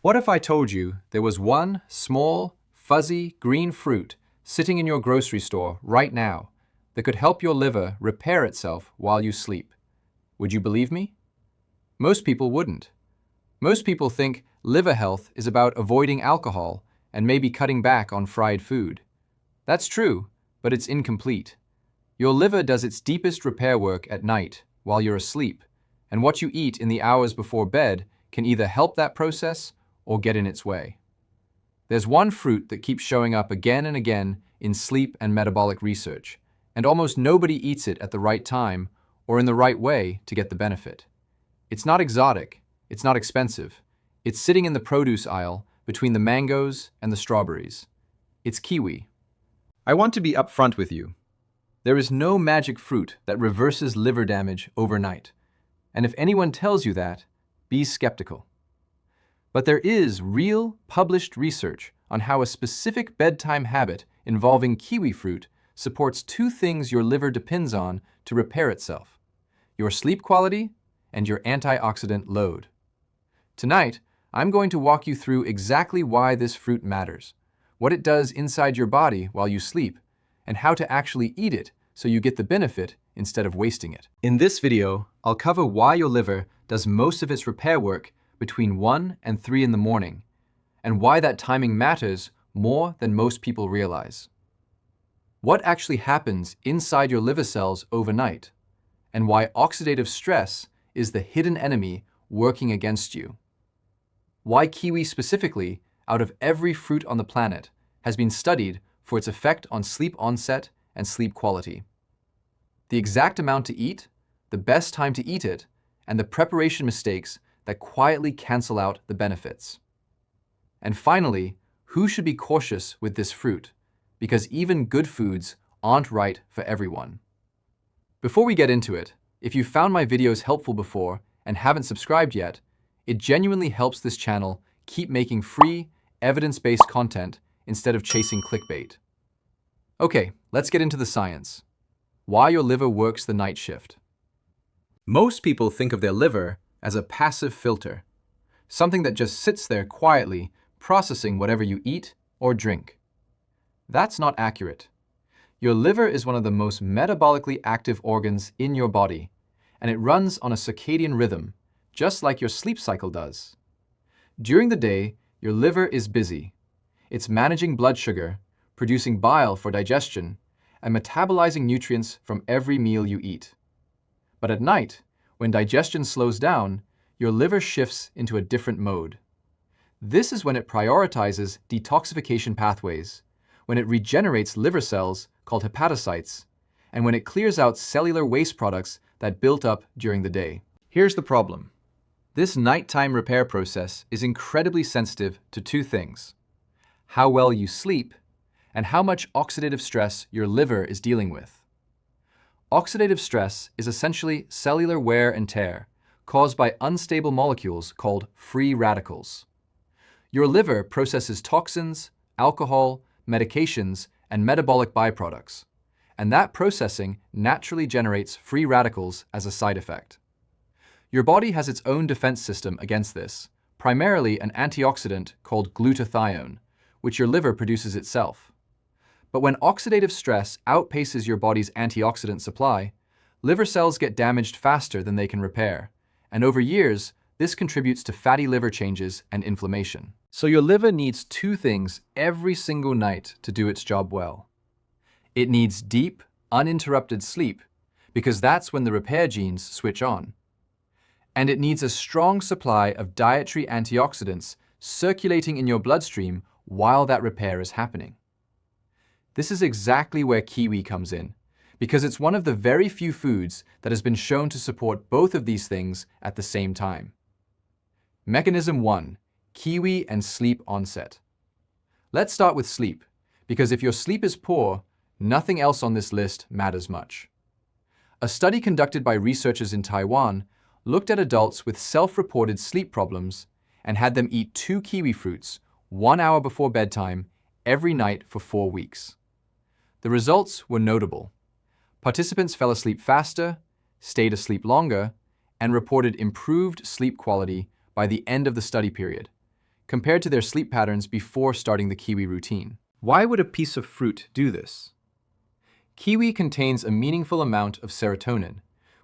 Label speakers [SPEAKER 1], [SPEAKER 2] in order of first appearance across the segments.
[SPEAKER 1] What if I told you there was one small, fuzzy, green fruit sitting in your grocery store right now that could help your liver repair itself while you sleep? Would you believe me? Most people wouldn't. Most people think liver health is about avoiding alcohol and maybe cutting back on fried food. That's true, but it's incomplete. Your liver does its deepest repair work at night while you're asleep, and what you eat in the hours before bed can either help that process or get in its way. There's one fruit that keeps showing up again and again in sleep and metabolic research, and almost nobody eats it at the right time or in the right way to get the benefit. It's not exotic, it's not expensive. It's sitting in the produce aisle between the mangoes and the strawberries. It's kiwi. I want to be upfront with you. There is no magic fruit that reverses liver damage overnight. And if anyone tells you that, be skeptical. But there is real, published research on how a specific bedtime habit involving kiwi fruit supports two things your liver depends on to repair itself: your sleep quality and your antioxidant load. Tonight, I'm going to walk you through exactly why this fruit matters, what it does inside your body while you sleep, and how to actually eat it so you get the benefit instead of wasting it. In this video, I'll cover why your liver does most of its repair work between 1 and 3 in the morning, and why that timing matters more than most people realize. What actually happens inside your liver cells overnight, and why oxidative stress is the hidden enemy working against you. Why kiwi specifically, out of every fruit on the planet, has been studied for its effect on sleep onset and sleep quality. The exact amount to eat, the best time to eat it, and the preparation mistakes that quietly cancel out the benefits. And finally, who should be cautious with this fruit, because even good foods aren't right for everyone. Before we get into it, if you found my videos helpful before and haven't subscribed yet, it genuinely helps this channel keep making free, evidence-based content instead of chasing clickbait. Okay, let's get into the science. Why your liver works the night shift. Most people think of their liver as a passive filter, something that just sits there quietly processing whatever you eat or drink. That's not accurate. Your liver is one of the most metabolically active organs in your body, and it runs on a circadian rhythm, just like your sleep cycle does. During the day, your liver is busy. It's managing blood sugar, producing bile for digestion, and metabolizing nutrients from every meal you eat. But at night, when digestion slows down, your liver shifts into a different mode. This is when it prioritizes detoxification pathways, when it regenerates liver cells called hepatocytes, and when it clears out cellular waste products that built up during the day. Here's the problem. This nighttime repair process is incredibly sensitive to two things: how well you sleep and how much oxidative stress your liver is dealing with. Oxidative stress is essentially cellular wear and tear caused by unstable molecules called free radicals. Your liver processes toxins, alcohol, medications, and metabolic byproducts, and that processing naturally generates free radicals as a side effect. Your body has its own defense system against this, primarily an antioxidant called glutathione, which your liver produces itself. But when oxidative stress outpaces your body's antioxidant supply, liver cells get damaged faster than they can repair, and over years, this contributes to fatty liver changes and inflammation. So your liver needs two things every single night to do its job well. It needs deep, uninterrupted sleep, because that's when the repair genes switch on. And it needs a strong supply of dietary antioxidants circulating in your bloodstream while that repair is happening. This is exactly where kiwi comes in, because it's one of the very few foods that has been shown to support both of these things at the same time. Mechanism 1. Kiwi and sleep onset. Let's start with sleep, because if your sleep is poor, nothing else on this list matters much. A study conducted by researchers in Taiwan looked at adults with self-reported sleep problems and had them eat 2 kiwi fruits 1 hour before bedtime every night for 4 weeks. The results were notable. Participants fell asleep faster, stayed asleep longer, and reported improved sleep quality by the end of the study period, compared to their sleep patterns before starting the Kiwi routine. Why would a piece of fruit do this? Kiwi contains a meaningful amount of serotonin,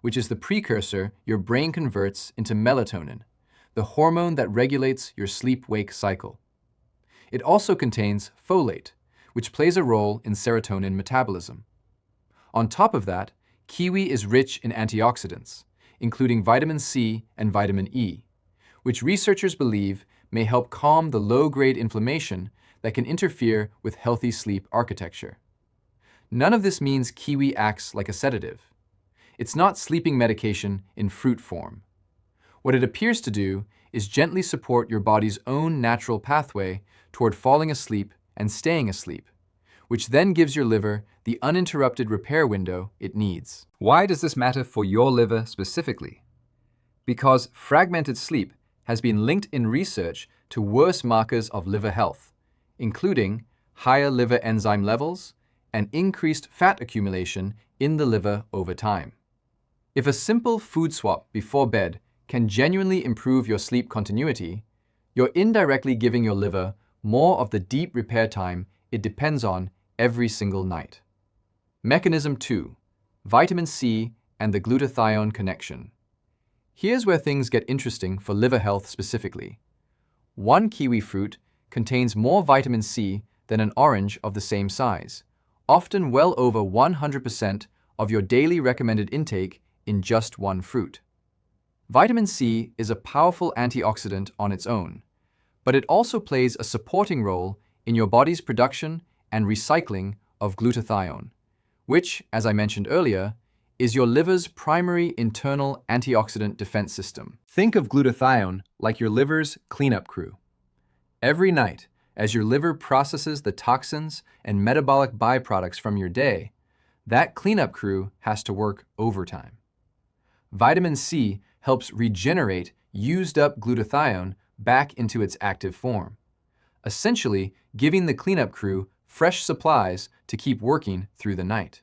[SPEAKER 1] which is the precursor your brain converts into melatonin, the hormone that regulates your sleep-wake cycle. It also contains folate, which plays a role in serotonin metabolism. On top of that, kiwi is rich in antioxidants, including vitamin C and vitamin E, which researchers believe may help calm the low-grade inflammation that can interfere with healthy sleep architecture. None of this means kiwi acts like a sedative. It's not sleeping medication in fruit form. What it appears to do is gently support your body's own natural pathway toward falling asleep and staying asleep, which then gives your liver the uninterrupted repair window it needs. Why does this matter for your liver specifically? Because fragmented sleep has been linked in research to worse markers of liver health, including higher liver enzyme levels and increased fat accumulation in the liver over time. If a simple food swap before bed can genuinely improve your sleep continuity, you're indirectly giving your liver more of the deep repair time it depends on every single night. Mechanism 2. Vitamin C and the glutathione connection. Here's where things get interesting for liver health specifically. One kiwi fruit contains more vitamin C than an orange of the same size, often well over 100% of your daily recommended intake in just one fruit. Vitamin C is a powerful antioxidant on its own, but it also plays a supporting role in your body's production and recycling of glutathione, which, as I mentioned earlier, is your liver's primary internal antioxidant defense system. Think of glutathione like your liver's cleanup crew. Every night, as your liver processes the toxins and metabolic byproducts from your day, that cleanup crew has to work overtime. Vitamin C helps regenerate used-up glutathione back into its active form, essentially giving the cleanup crew fresh supplies to keep working through the night.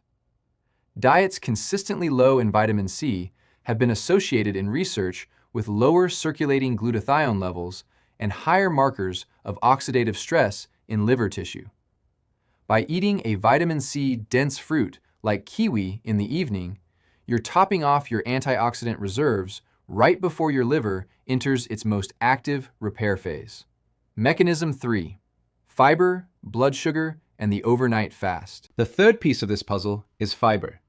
[SPEAKER 1] Diets consistently low in vitamin C have been associated in research with lower circulating glutathione levels and higher markers of oxidative stress in liver tissue. By eating a vitamin C-dense fruit like kiwi in the evening, you're topping off your antioxidant reserves right before your liver enters its most active repair phase. Mechanism 3. Fiber, blood sugar, and the overnight fast. The third piece of this puzzle is fiber,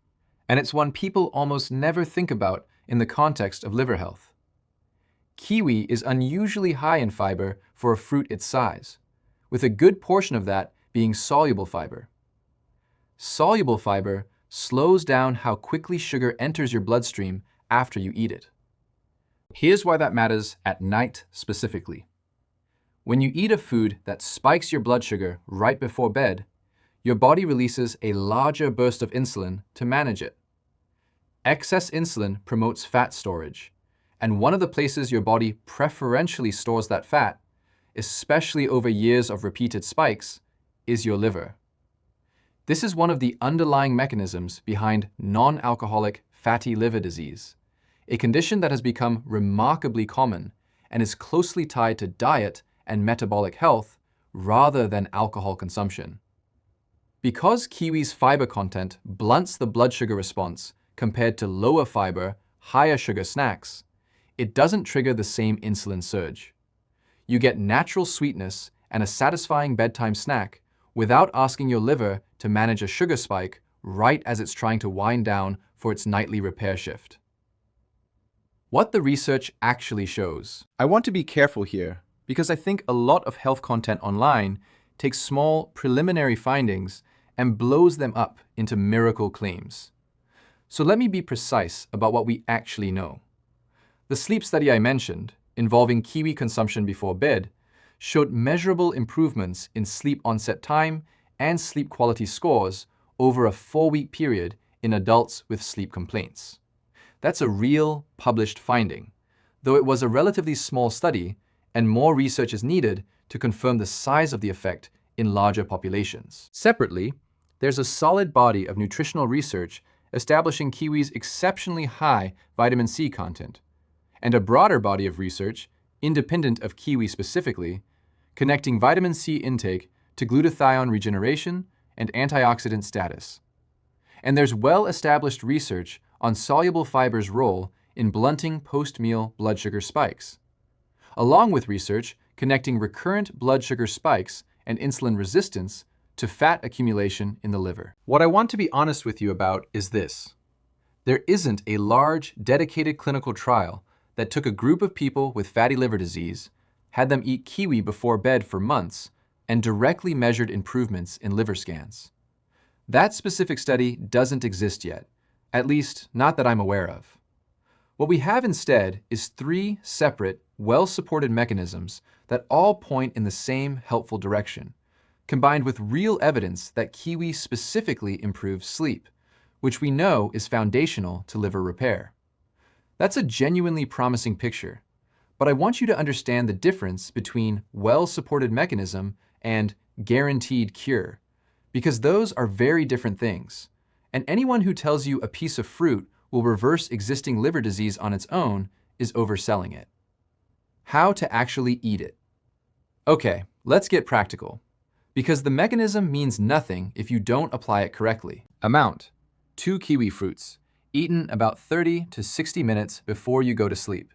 [SPEAKER 1] and it's one people almost never think about in the context of liver health. Kiwi is unusually high in fiber for a fruit its size, with a good portion of that being soluble fiber. Soluble fiber slows down how quickly sugar enters your bloodstream after you eat it. Here's why that matters at night specifically. When you eat a food that spikes your blood sugar right before bed, your body releases a larger burst of insulin to manage it. Excess insulin promotes fat storage, and one of the places your body preferentially stores that fat, especially over years of repeated spikes, is your liver. This is one of the underlying mechanisms behind non-alcoholic fatty liver disease, a condition that has become remarkably common and is closely tied to diet and metabolic health rather than alcohol consumption. Because kiwi's fiber content blunts the blood sugar response compared to lower fiber, higher sugar snacks, it doesn't trigger the same insulin surge. You get natural sweetness and a satisfying bedtime snack without asking your liver to manage a sugar spike right as it's trying to wind down for its nightly repair shift. What the research actually shows. I want to be careful here because I think a lot of health content online takes small preliminary findings and blows them up into miracle claims. So let me be precise about what we actually know. The sleep study I mentioned, involving kiwi consumption before bed, showed measurable improvements in sleep onset time and sleep quality scores over a 4-week period in adults with sleep complaints. That's a real, published finding, though it was a relatively small study and more research is needed to confirm the size of the effect in larger populations. Separately, there's a solid body of nutritional research establishing kiwi's exceptionally high vitamin C content, and a broader body of research, independent of kiwi specifically, connecting vitamin C intake to glutathione regeneration and antioxidant status. And there's well-established research on soluble fiber's role in blunting post-meal blood sugar spikes, along with research connecting recurrent blood sugar spikes and insulin resistance to fat accumulation in the liver. What I want to be honest with you about is this. There isn't a large, dedicated clinical trial that took a group of people with fatty liver disease, had them eat kiwi before bed for months, and directly measured improvements in liver scans. That specific study doesn't exist yet, at least not that I'm aware of. What we have instead is 3 separate, well-supported mechanisms that all point in the same helpful direction, combined with real evidence that kiwi specifically improves sleep, which we know is foundational to liver repair. That's a genuinely promising picture, but I want you to understand the difference between well-supported mechanism and guaranteed cure, because those are very different things, and anyone who tells you a piece of fruit will reverse existing liver disease on its own is overselling it. How to actually eat it. Okay, let's get practical, because the mechanism means nothing if you don't apply it correctly. Amount: 2 kiwi fruits, eaten about 30 to 60 minutes before you go to sleep.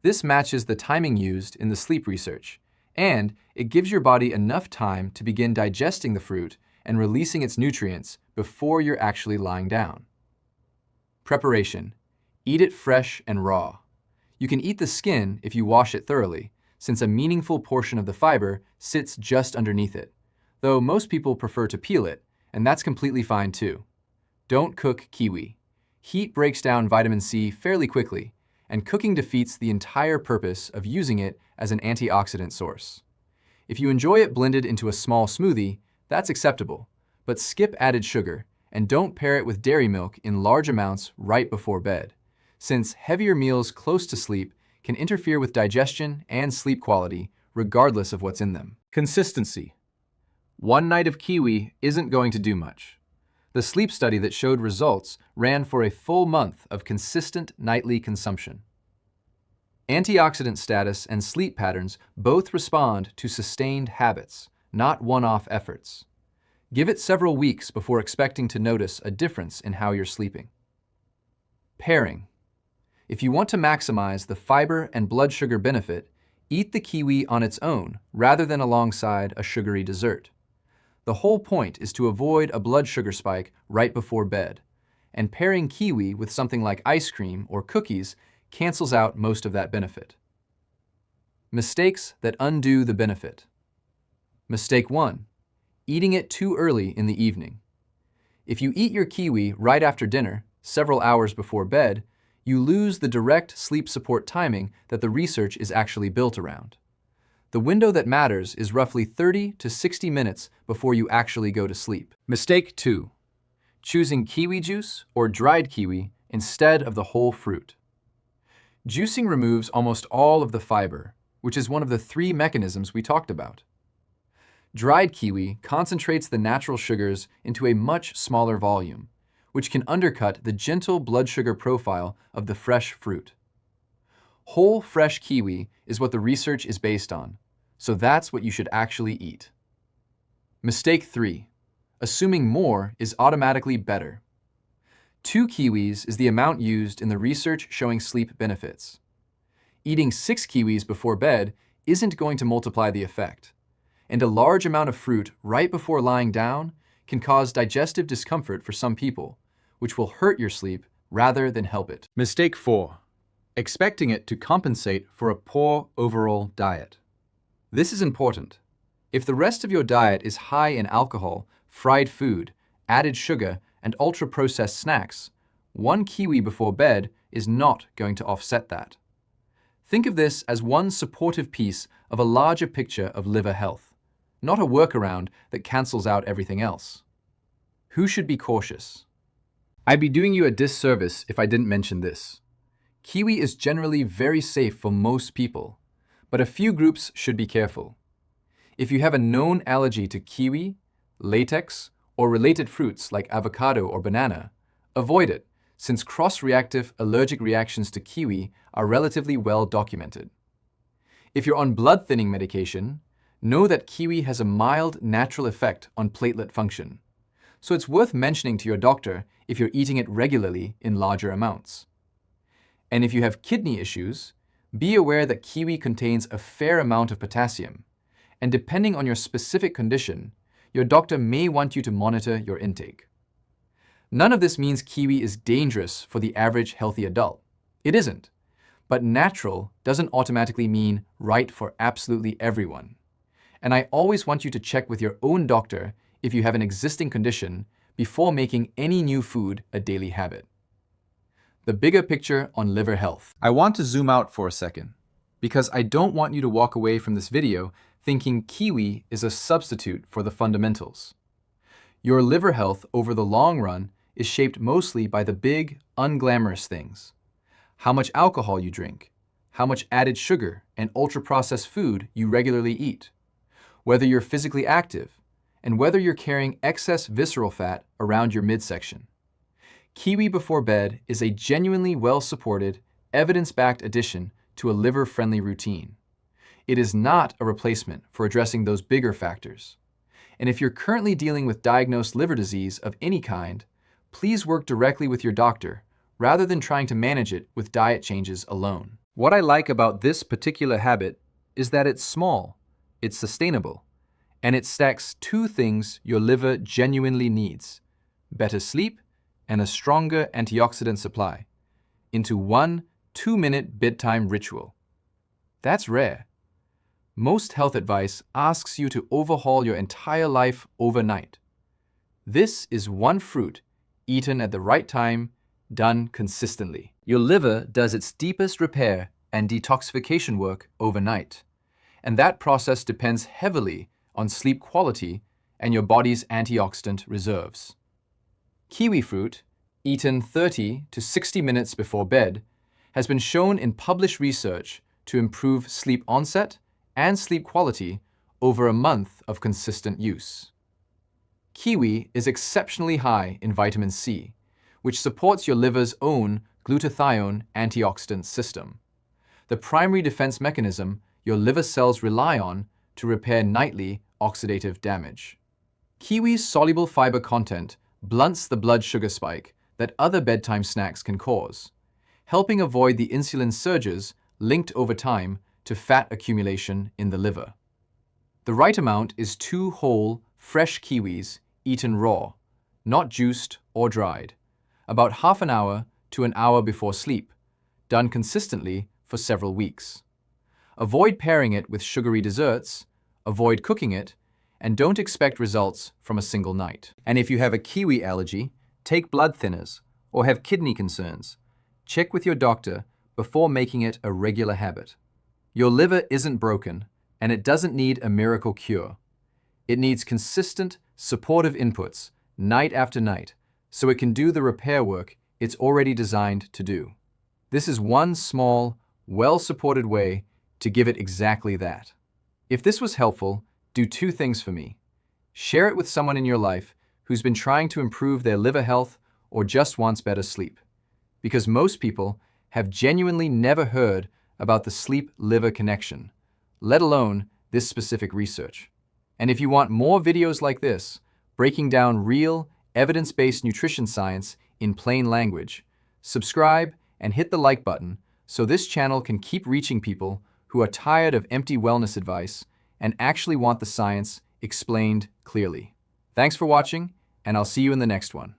[SPEAKER 1] This matches the timing used in the sleep research, and it gives your body enough time to begin digesting the fruit and releasing its nutrients before you're actually lying down. Preparation: eat it fresh and raw. You can eat the skin if you wash it thoroughly, since a meaningful portion of the fiber sits just underneath it, though most people prefer to peel it, and that's completely fine too. Don't cook kiwi. Heat breaks down vitamin C fairly quickly, and cooking defeats the entire purpose of using it as an antioxidant source. If you enjoy it blended into a small smoothie, that's acceptable, but skip added sugar and don't pair it with dairy milk in large amounts right before bed, since heavier meals close to sleep can interfere with digestion and sleep quality regardless of what's in them. Consistency. One night of kiwi isn't going to do much. The sleep study that showed results ran for a full month of consistent nightly consumption. Antioxidant status and sleep patterns both respond to sustained habits, not one-off efforts. Give it several weeks before expecting to notice a difference in how you're sleeping. Pairing. If you want to maximize the fiber and blood sugar benefit, eat the kiwi on its own rather than alongside a sugary dessert. The whole point is to avoid a blood sugar spike right before bed, and pairing kiwi with something like ice cream or cookies cancels out most of that benefit. Mistakes that undo the benefit. Mistake 1. Eating it too early in the evening. If you eat your kiwi right after dinner, several hours before bed, you lose the direct sleep support timing that the research is actually built around. The window that matters is roughly 30 to 60 minutes before you actually go to sleep. Mistake 2. Choosing kiwi juice or dried kiwi instead of the whole fruit. Juicing removes almost all of the fiber, which is one of the 3 mechanisms we talked about. Dried kiwi concentrates the natural sugars into a much smaller volume, which can undercut the gentle blood sugar profile of the fresh fruit. Whole fresh kiwi is what the research is based on, so that's what you should actually eat. Mistake 3. Assuming more is automatically better. 2 kiwis is the amount used in the research showing sleep benefits. Eating 6 kiwis before bed isn't going to multiply the effect, and a large amount of fruit right before lying down can cause digestive discomfort for some people, which will hurt your sleep rather than help it. Mistake 4. Expecting it to compensate for a poor overall diet. This is important. If the rest of your diet is high in alcohol, fried food, added sugar, and ultra-processed snacks, 1 kiwi before bed is not going to offset that. Think of this as one supportive piece of a larger picture of liver health, not a workaround that cancels out everything else. Who should be cautious? I'd be doing you a disservice if I didn't mention this. Kiwi is generally very safe for most people, but a few groups should be careful. If you have a known allergy to kiwi, latex, or related fruits like avocado or banana, avoid it, since cross-reactive allergic reactions to kiwi are relatively well documented. If you're on blood-thinning medication, Know that kiwi has a mild natural effect on platelet function, so it's worth mentioning to your doctor if you're eating it regularly in larger amounts. And if you have kidney issues, be aware that kiwi contains a fair amount of potassium, and depending on your specific condition, your doctor may want you to monitor your intake. None of this means kiwi is dangerous for the average healthy adult. It isn't. But natural doesn't automatically mean right for absolutely everyone. And I always want you to check with your own doctor if you have an existing condition before making any new food a daily habit. The bigger picture on liver health. I want to zoom out for a second, because I don't want you to walk away from this video thinking kiwi is a substitute for the fundamentals. Your liver health over the long run is shaped mostly by the big, unglamorous things. How much alcohol you drink, how much added sugar and ultra-processed food you regularly eat, whether you're physically active, and whether you're carrying excess visceral fat around your midsection. Kiwi before bed is a genuinely well-supported, evidence-backed addition to a liver-friendly routine. It is not a replacement for addressing those bigger factors. And if you're currently dealing with diagnosed liver disease of any kind, please work directly with your doctor rather than trying to manage it with diet changes alone. What I like about this particular habit is that it's small, it's sustainable, and it stacks two things your liver genuinely needs: better sleep and a stronger antioxidant supply, into one 2-minute bedtime ritual. That's rare. Most health advice asks you to overhaul your entire life overnight. This is one fruit, eaten at the right time, done consistently. Your liver does its deepest repair and detoxification work overnight, and that process depends heavily on sleep quality and your body's antioxidant reserves. Kiwi fruit, eaten 30 to 60 minutes before bed, has been shown in published research to improve sleep onset and sleep quality over a month of consistent use. Kiwi is exceptionally high in vitamin C, which supports your liver's own glutathione antioxidant system, the primary defense mechanism your liver cells rely on to repair nightly oxidative damage. Kiwi's soluble fiber content blunts the blood sugar spike that other bedtime snacks can cause, helping avoid the insulin surges linked over time to fat accumulation in the liver. The right amount is 2 whole, fresh kiwis eaten raw, not juiced or dried, about half an hour to an hour before sleep, done consistently for several weeks. Avoid pairing it with sugary desserts, avoid cooking it, and don't expect results from a single night. And if you have a kiwi allergy, take blood thinners, or have kidney concerns, check with your doctor before making it a regular habit. Your liver isn't broken, and it doesn't need a miracle cure. It needs consistent, supportive inputs, night after night, so it can do the repair work it's already designed to do. This is one small, well-supported way to give it exactly that. If this was helpful, do 2 things for me. Share it with someone in your life who's been trying to improve their liver health or just wants better sleep, because most people have genuinely never heard about the sleep-liver connection, let alone this specific research. And if you want more videos like this, breaking down real, evidence-based nutrition science in plain language, subscribe and hit the like button so this channel can keep reaching people who are tired of empty wellness advice and actually want the science explained clearly. Thanks for watching, and I'll see you in the next one.